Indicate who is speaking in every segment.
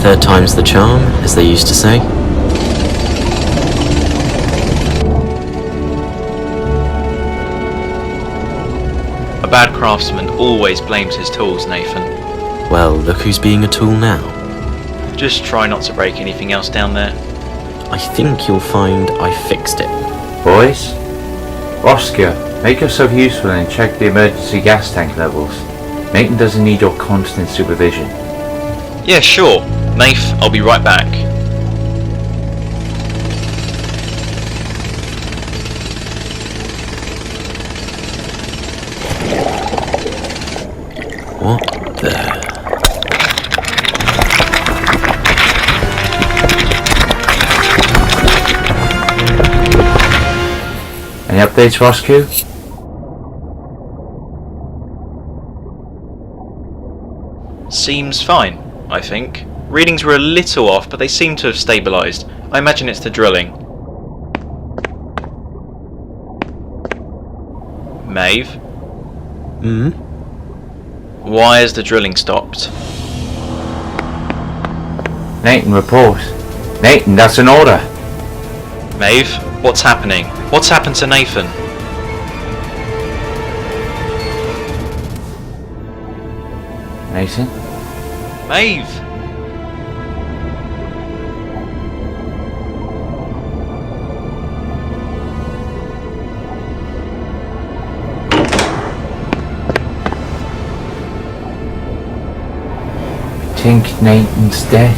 Speaker 1: Third time's the charm, as they used to say.
Speaker 2: A bad craftsman always blames his tools, Nathan.
Speaker 1: Well, look who's being a tool now.
Speaker 2: Just try not to break anything else down there.
Speaker 1: I think you'll find I fixed it.
Speaker 3: Boys? Oscar, make yourself useful and check the emergency gas tank levels. Nathan doesn't need your constant supervision.
Speaker 2: Yeah, sure. Nath, I'll be right back.
Speaker 1: What the...
Speaker 3: Any updates, Roscoe?
Speaker 2: Seems fine, I think. Readings were a little off, but they seem to have stabilised. I imagine it's the drilling. Maeve? Why has the drilling stopped?
Speaker 3: Nathan, report. Nathan, that's an order.
Speaker 2: Maeve, what's happening? What's happened to Nathan?
Speaker 3: Nathan?
Speaker 2: Maeve!
Speaker 3: I think Nathan's dead.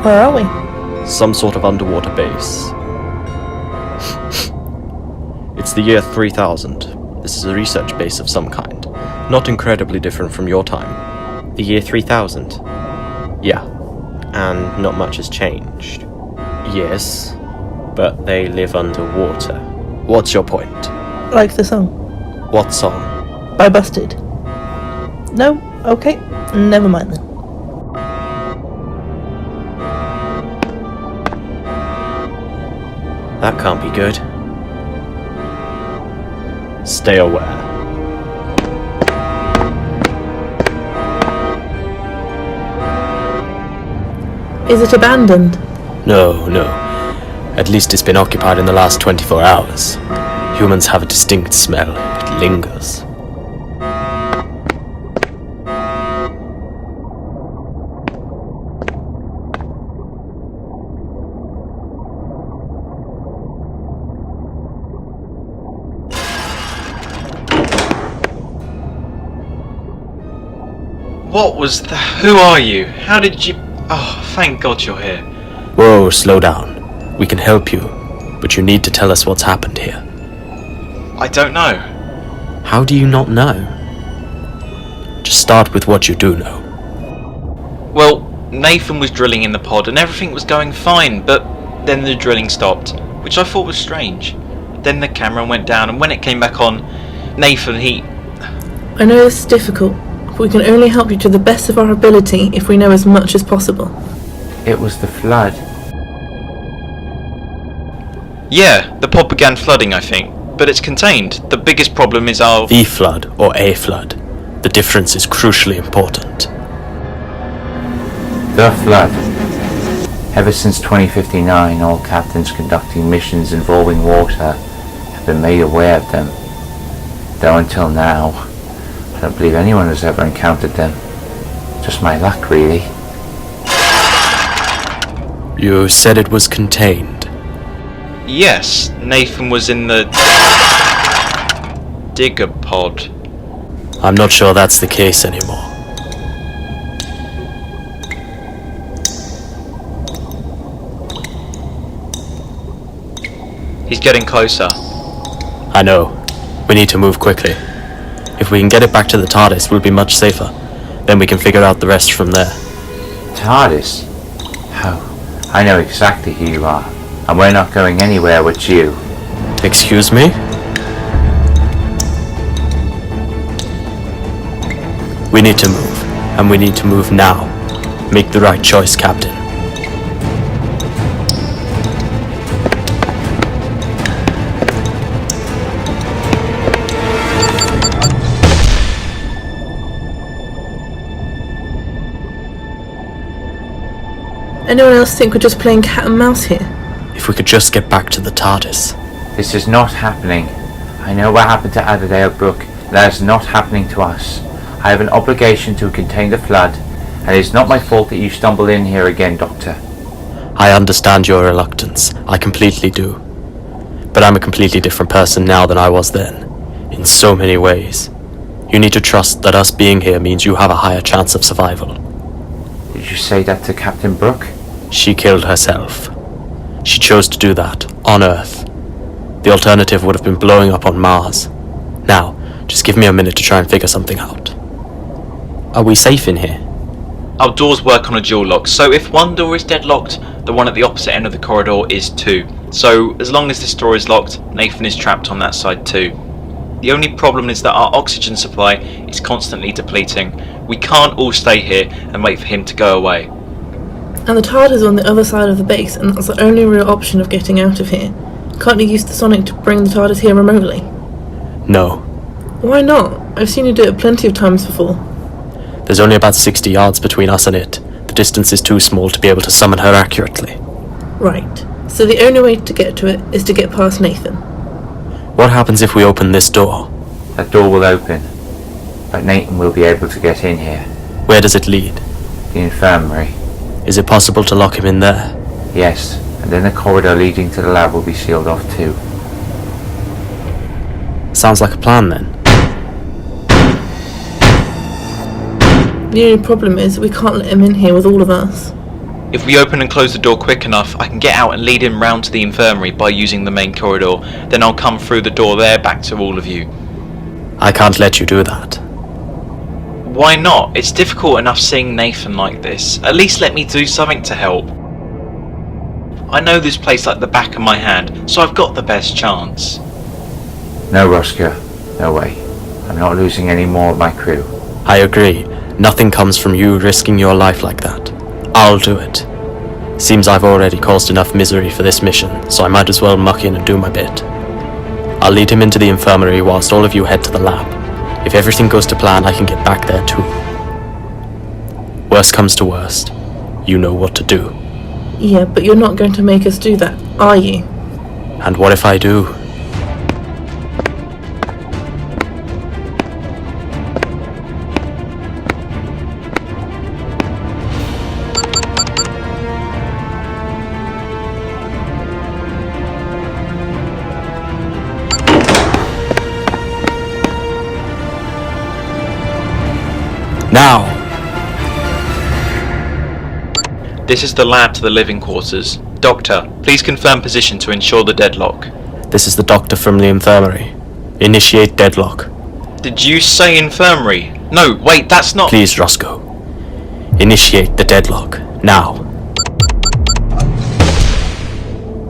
Speaker 4: Where are we?
Speaker 1: Some sort of underwater base. It's the year 3000. This is a research base of some kind. Not incredibly different from your time. The year 3000? Yeah. And not much has changed. Yes, but they live underwater. What's your point?
Speaker 4: Like the song.
Speaker 1: What song?
Speaker 4: By Busted. No? Okay. Never mind then.
Speaker 1: That can't be good. Stay aware.
Speaker 4: Is it abandoned?
Speaker 1: No. At least it's been occupied in the last 24 hours. Humans have a distinct smell. It lingers.
Speaker 2: What was the... Who are you? How did you... Oh, thank God you're here.
Speaker 1: Whoa, slow down. We can help you, but you need to tell us what's happened here.
Speaker 2: I don't know.
Speaker 1: How do you not know? Just start with what you do know.
Speaker 2: Well, Nathan was drilling in the pod and everything was going fine, but then the drilling stopped, which I thought was strange. Then the camera went down, and when it came back on, Nathan, he...
Speaker 4: I know this is difficult, but we can only help you to the best of our ability if we know as much as possible.
Speaker 3: It was the flood.
Speaker 2: Yeah, the pod began flooding, I think, but it's contained. The biggest problem is our...
Speaker 1: The flood or a flood. The difference is crucially important.
Speaker 3: The Flood. Ever since 2059, all captains conducting missions involving water have been made aware of them. Though until now, I don't believe anyone has ever encountered them. Just my luck, really.
Speaker 1: You said it was contained.
Speaker 2: Yes, Nathan was in the digger pod.
Speaker 1: I'm not sure that's the case anymore.
Speaker 2: He's getting closer.
Speaker 1: I know. We need to move quickly. If we can get it back to the TARDIS, we'll be much safer. Then we can figure out the rest from there.
Speaker 3: TARDIS? Oh, I know exactly who you are. And we're not going anywhere with you.
Speaker 1: Excuse me? We need to move. And we need to move now. Make the right choice, Captain.
Speaker 4: Anyone else think we're just playing cat and mouse here?
Speaker 1: If we could just get back to the TARDIS.
Speaker 3: This is not happening. I know what happened to Aderdale Brook. That is not happening to us. I have an obligation to contain the flood, and it is not my fault that you stumbled in here again, Doctor.
Speaker 1: I understand your reluctance. I completely do. But I'm a completely different person now than I was then. In so many ways. You need to trust that us being here means you have a higher chance of survival.
Speaker 3: Did you say that to Captain Brooke?
Speaker 1: She killed herself. She chose to do that, on Earth. The alternative would have been blowing up on Mars. Now, just give me a minute to try and figure something out. Are we safe in here?
Speaker 2: Our doors work on a dual lock, so if one door is deadlocked, the one at the opposite end of the corridor is too. So, as long as this door is locked, Nathan is trapped on that side too. The only problem is that our oxygen supply is constantly depleting. We can't all stay here and wait for him to go away.
Speaker 4: And the TARDIS is on the other side of the base, and that's the only real option of getting out of here. Can't you use the Sonic to bring the TARDIS here remotely?
Speaker 1: No.
Speaker 4: Why not? I've seen you do it plenty of times before.
Speaker 1: There's only about 60 yards between us and it. The distance is too small to be able to summon her accurately.
Speaker 4: Right. So the only way to get to it is to get past Nathan.
Speaker 1: What happens if we open this door?
Speaker 3: That door will open, but Nathan will be able to get in here.
Speaker 1: Where does it lead?
Speaker 3: The infirmary.
Speaker 1: Is it possible to lock him in there?
Speaker 3: Yes, and then the corridor leading to the lab will be sealed off too.
Speaker 1: Sounds like a plan then.
Speaker 4: The only problem is we can't let him in here with all of us.
Speaker 2: If we open and close the door quick enough, I can get out and lead him round to the infirmary by using the main corridor. Then I'll come through the door there back to all of you.
Speaker 1: I can't let you do that.
Speaker 2: Why not? It's difficult enough seeing Nathan like this. At least let me do something to help. I know this place like the back of my hand, so I've got the best chance.
Speaker 3: No, Roscoe. No way. I'm not losing any more of my crew.
Speaker 1: I agree. Nothing comes from you risking your life like that. I'll do it. Seems I've already caused enough misery for this mission, so I might as well muck in and do my bit. I'll lead him into the infirmary whilst all of you head to the lab. If everything goes to plan, I can get back there too. Worst comes to worst, you know what to do.
Speaker 4: Yeah, but you're not going to make us do that, are you?
Speaker 1: And what if I do? Now!
Speaker 2: This is the lab to the living quarters. Doctor, please confirm position to ensure the deadlock.
Speaker 1: This is the doctor from the infirmary. Initiate deadlock.
Speaker 2: Did you say infirmary? No, wait, that's not...
Speaker 1: Please, Roscoe. Initiate the deadlock. Now.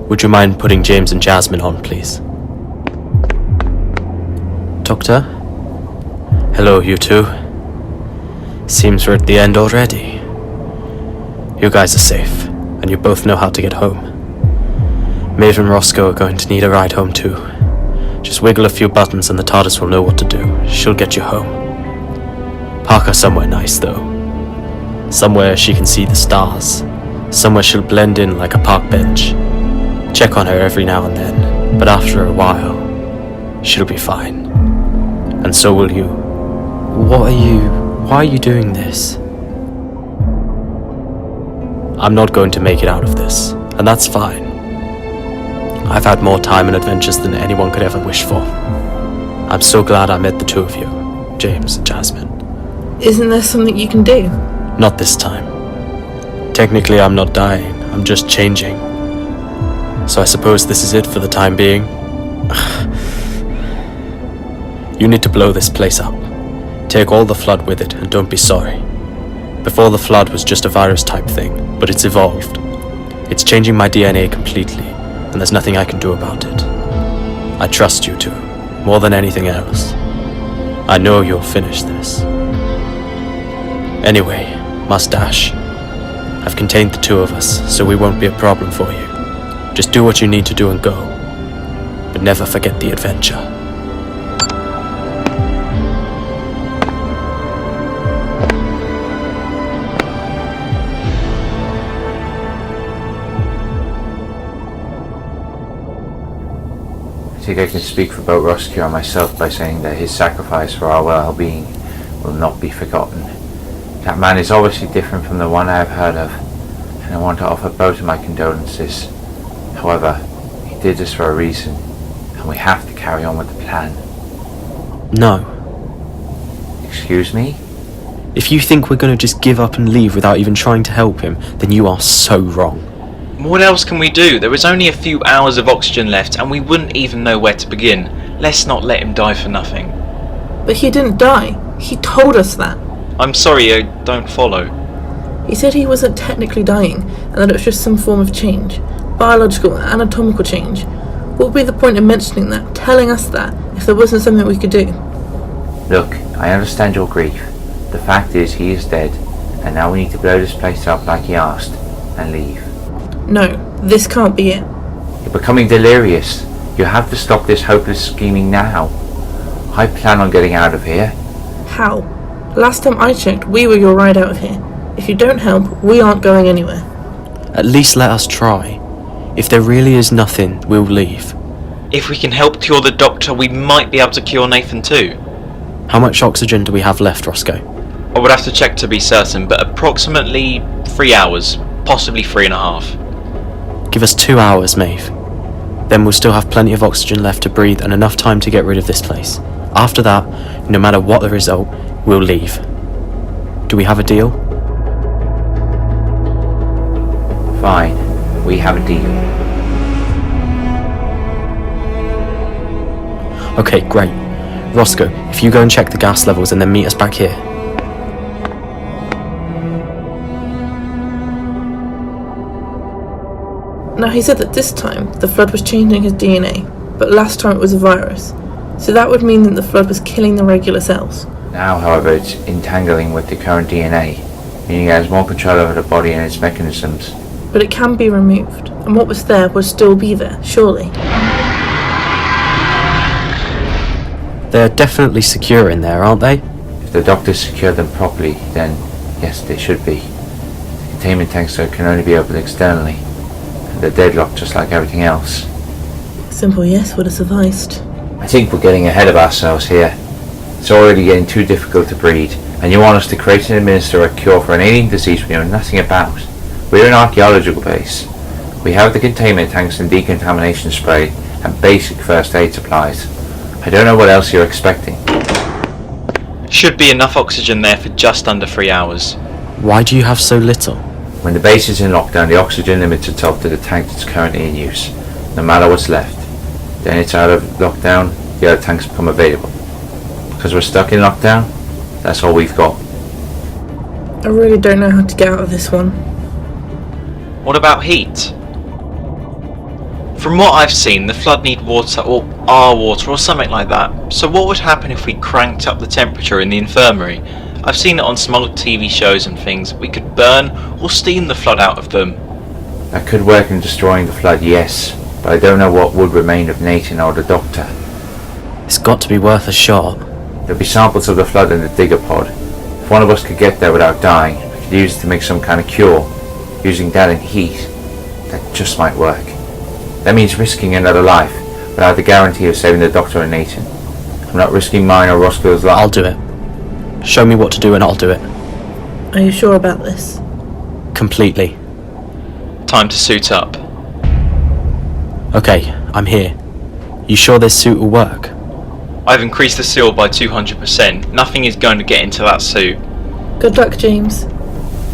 Speaker 1: Would you mind putting James and Jasmine on, please? Doctor? Hello, you two. Seems we're at the end already. You guys are safe, and you both know how to get home. Maeve and Roscoe are going to need a ride home too. Just wiggle a few buttons and the TARDIS will know what to do. She'll get you home. Park her somewhere nice, though. Somewhere she can see the stars. Somewhere she'll blend in like a park bench. Check on her every now and then, but after a while, she'll be fine. And so will you. Why are you doing this? I'm not going to make it out of this, and that's fine. I've had more time and adventures than anyone could ever wish for. I'm so glad I met the two of you, James and Jasmine.
Speaker 4: Isn't there something you can do?
Speaker 1: Not this time. Technically, I'm not dying, I'm just changing. So I suppose this is it for the time being. You need to blow this place up. Take all the flood with it, and don't be sorry. Before the flood was just a virus type thing, but it's evolved. It's changing my DNA completely, and there's nothing I can do about it. I trust you two, more than anything else. I know you'll finish this. Anyway, Mustache, I've contained the two of us, so we won't be a problem for you. Just do what you need to do and go. But never forget the adventure.
Speaker 3: I think I can speak for both Roscoe and myself by saying that his sacrifice for our well-being will not be forgotten. That man is obviously different from the one I have heard of, and I want to offer both of my condolences. However, he did this for a reason, and we have to carry on with the plan.
Speaker 1: No.
Speaker 3: Excuse me?
Speaker 1: If you think we're gonna just give up and leave without even trying to help him, then you are so wrong.
Speaker 2: What else can we do? There is only a few hours of oxygen left and we wouldn't even know where to begin. Let's not let him die for nothing.
Speaker 4: But he didn't die. He told us that.
Speaker 2: I'm sorry, I don't follow.
Speaker 4: He said he wasn't technically dying, and that it was just some form of change. Biological, anatomical change. What would be the point of mentioning that, telling us that, if there wasn't something we could do?
Speaker 3: Look, I understand your grief. The fact is, he is dead, and now we need to blow this place up like he asked, and leave.
Speaker 4: No, this can't be it.
Speaker 3: You're becoming delirious. You have to stop this hopeless scheming now. I plan on getting out of here.
Speaker 4: How? Last time I checked, we were your ride out of here. If you don't help, we aren't going anywhere.
Speaker 1: At least let us try. If there really is nothing, we'll leave.
Speaker 2: If we can help cure the doctor, we might be able to cure Nathan too.
Speaker 1: How much oxygen do we have left, Roscoe?
Speaker 2: I would have to check to be certain, but approximately 3 hours, possibly 3.5.
Speaker 1: Give us 2 hours, Maeve. Then we'll still have plenty of oxygen left to breathe and enough time to get rid of this place. After that, no matter what the result, we'll leave. Do we have a deal?
Speaker 3: Fine, we have a deal.
Speaker 1: Okay, great. Roscoe, if you go and check the gas levels and then meet us back here.
Speaker 4: Now he said that this time, the flood was changing his DNA, but last time it was a virus. So that would mean that the flood was killing the regular cells.
Speaker 3: Now, however, it's entangling with the current DNA, meaning it has more control over the body and its mechanisms.
Speaker 4: But it can be removed, and what was there would still be there, surely.
Speaker 1: They're definitely secure in there, aren't they?
Speaker 3: If the doctors secure them properly, then yes, they should be. The containment tanks can only be opened externally, and they're deadlocked just like everything else.
Speaker 4: A simple yes would have sufficed.
Speaker 3: I think we're getting ahead of ourselves here. It's already getting too difficult to breed, and you want us to create and administer a cure for an alien disease we know nothing about. We're an archaeological base. We have the containment tanks and decontamination spray and basic first aid supplies. I don't know what else you're expecting.
Speaker 2: Should be enough oxygen there for just under 3 hours.
Speaker 1: Why do you have so little?
Speaker 3: When the base is in lockdown, the oxygen limits itself to the tank that's currently in use, no matter what's left. Then it's out of lockdown, the other tanks become available. Because we're stuck in lockdown, that's all we've got.
Speaker 4: I really don't know how to get out of this one.
Speaker 2: What about heat? From what I've seen, the flood need water or our water or something like that. So what would happen if we cranked up the temperature in the infirmary? I've seen it on some old TV shows and things. We could burn or steam the flood out of them.
Speaker 3: That could work in destroying the flood, yes, but I don't know what would remain of Nathan or the doctor.
Speaker 1: It's got to be worth a shot.
Speaker 3: There'll be samples of the flood in the digger pod. If one of us could get there without dying, we Could use it to make some kind of cure. Using that and heat, that just might work. That means risking another life, without the guarantee of saving the Doctor and Nathan. I'm not risking mine or Roscoe's life.
Speaker 1: I'll do it. Show me what to do and I'll do it.
Speaker 4: Are you sure about this?
Speaker 1: Completely.
Speaker 2: Time to suit up.
Speaker 1: Okay, I'm here. You sure this suit will work?
Speaker 2: I've increased the seal by 200%. Nothing is going to get into that suit.
Speaker 4: Good luck, James.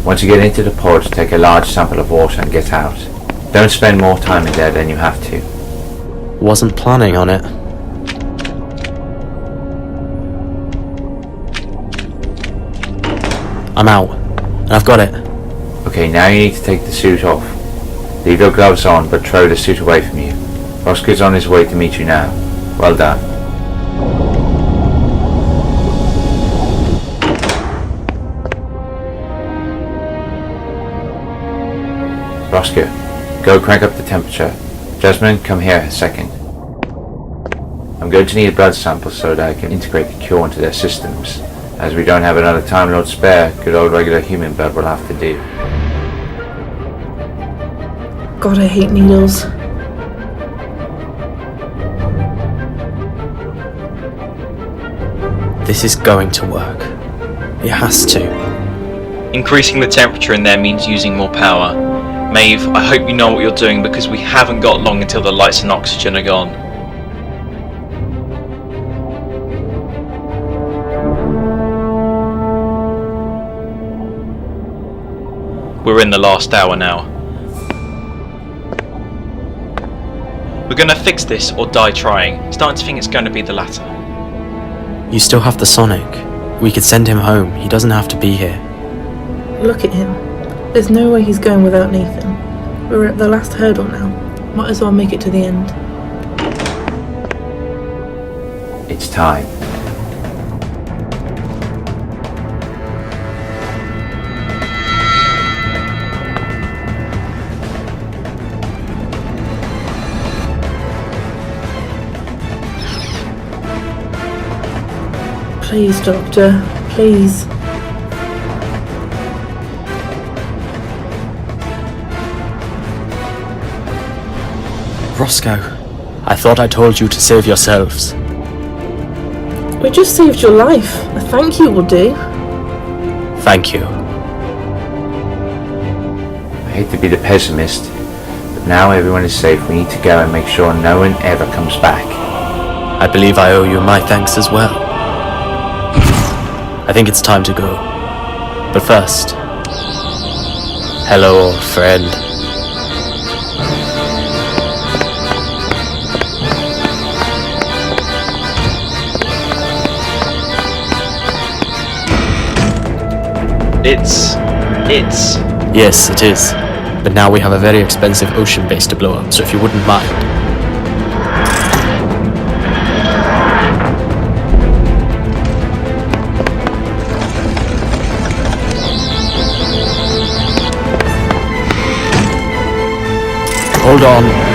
Speaker 3: Once you get into the pod, take a large sample of water and get out. Don't spend more time in there than you have to.
Speaker 1: Wasn't planning on it. I'm out, and I've got it.
Speaker 3: Okay, now you need to take the suit off. Leave your gloves on, but throw the suit away from you. Roscoe's on his way to meet you now. Well done. Roscoe, go crank up the temperature. Jasmine, come here a second. I'm going to need a blood sample so that I can integrate the cure into their systems. As we don't have another Time Lord spare, good old regular human blood will have to do.
Speaker 4: God, I hate needles.
Speaker 1: This is going to work. It has to.
Speaker 2: Increasing the temperature in there means using more power. Maeve, I hope you know what you're doing because we haven't got long until the lights and oxygen are gone. We're in the last hour now. We're gonna fix this or die trying. Starting to think it's going to be the latter.
Speaker 1: You still have the Sonic. We could send him home. He doesn't have to be here.
Speaker 4: Look at him. There's no way he's going without Nathan. We're at the last hurdle now. Might as well make it to the end.
Speaker 3: It's time.
Speaker 4: Please, Doctor. Please.
Speaker 1: Roscoe, I thought I told you to save yourselves.
Speaker 4: We just saved your life. A thank you will do.
Speaker 1: Thank you.
Speaker 3: I hate to be the pessimist, but now everyone is safe. We need to go and make sure no one ever comes back.
Speaker 1: I believe I owe you my thanks as well. I think it's time to go. But first, hello, old friend.
Speaker 2: It's...
Speaker 1: Yes, it is. But now we have a very expensive ocean base to blow up, so if you wouldn't mind. Hold on.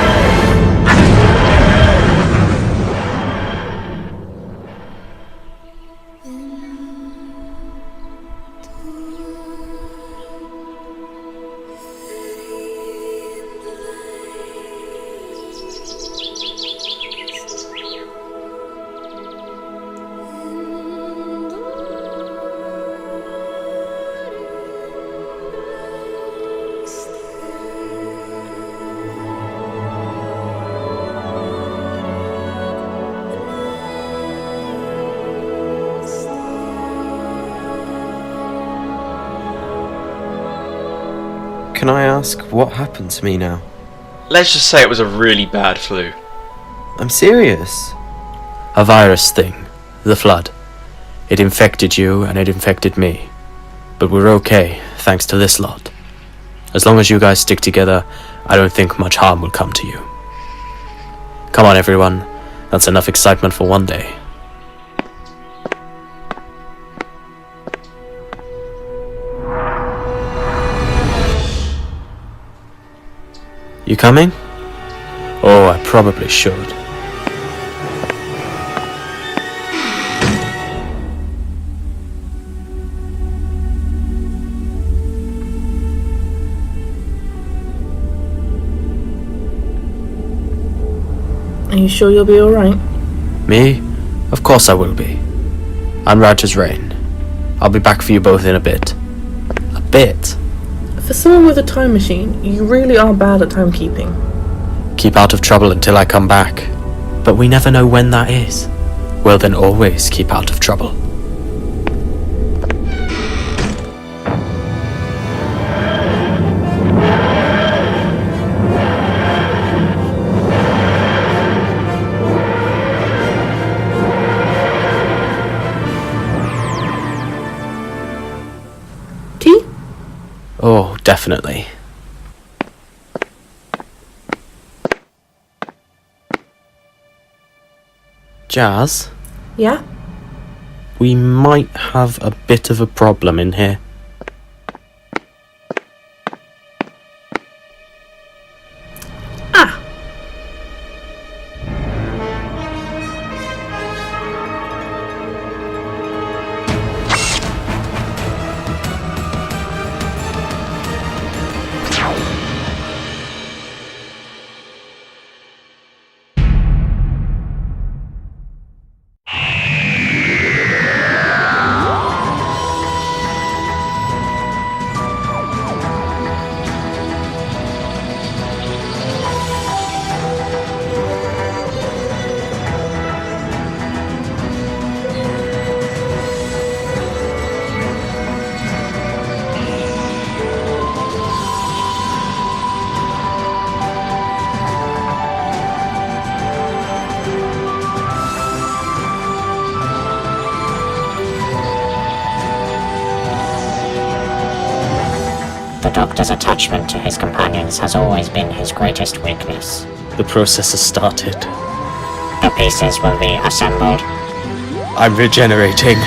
Speaker 1: Can I ask what happened to me now?
Speaker 2: Let's just say it was a really bad flu.
Speaker 1: I'm serious. A virus thing. The flood. It infected you and it infected me. But we're okay, thanks to this lot. As long as you guys stick together, I don't think much harm will come to you. Come on, everyone. That's enough excitement for one day. You coming? Oh, I probably should.
Speaker 4: Are you sure you'll be alright?
Speaker 1: Me? Of course I will be. I'm right as rain. I'll be back for you both in a bit. A bit?
Speaker 4: For someone with a time machine, you really are bad at timekeeping.
Speaker 1: Keep out of trouble until I come back. But we never know when that is. Well then always keep out of trouble.
Speaker 4: Tea?
Speaker 1: Oh, definitely. Jazz,
Speaker 4: Yeah?
Speaker 1: we might have a bit of a problem in here.
Speaker 4: Ah!
Speaker 5: The Doctor's attachment to his companions has always been his greatest weakness.
Speaker 1: The process has started.
Speaker 5: The pieces will be assembled.
Speaker 1: I'm regenerating.